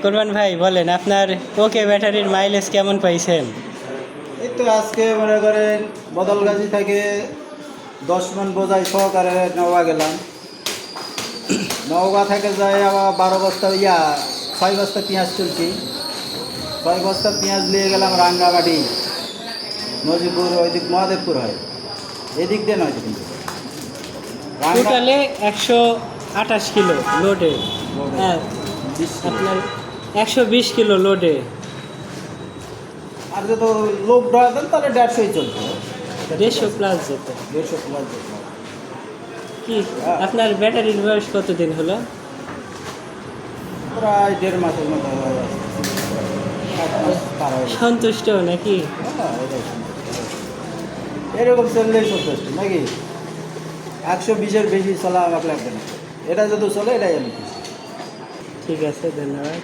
কোরবান ভাই বলেন আপনার ওকে ব্যাটারির মাইলেজ কেমন পাইছেন? এই তো আজকে মনে করেন বদলগাজী থেকে 10 মণ বোঝাই সহকারে নওগাঁ গেলাম। নওগাঁ থেকে যাই আবার 12 বস্তা 6 বস্তা পেঁয়াজ তুলছি। 6 বস্তা পেঁয়াজ নিয়ে গেলাম রাঙ্গামাটি, নজিপুর, ওইদিক মহাদেবপুর হয়, এদিক দিয়ে নয় কিন্তু টোটালে 128 কিলো লোডে। হ্যাঁ, 20 কিলো। আপনার 120 কিলো লোডে। আর যত লোক ড্রা দেন তাহলে 150 চলছে, 150+ যেত। 150 প্লাস যেত। কি আপনার ব্যাটারির বয়স কতদিন হলো? প্রায় 1.5 মাসের মতো হয়ে আসছে। 1 মাস পার হয়ে গেছে। সন্তুষ্ট নাকি? হ্যাঁ, এটাই সুন্দর। এরকম চললেই সন্তুষ্ট নাকি? 120-এর বেশি চলা আমাকে লাগবে না, এটা যদি চলে এটাই আমি খুশি। ঠিক আছে, ধন্যবাদ।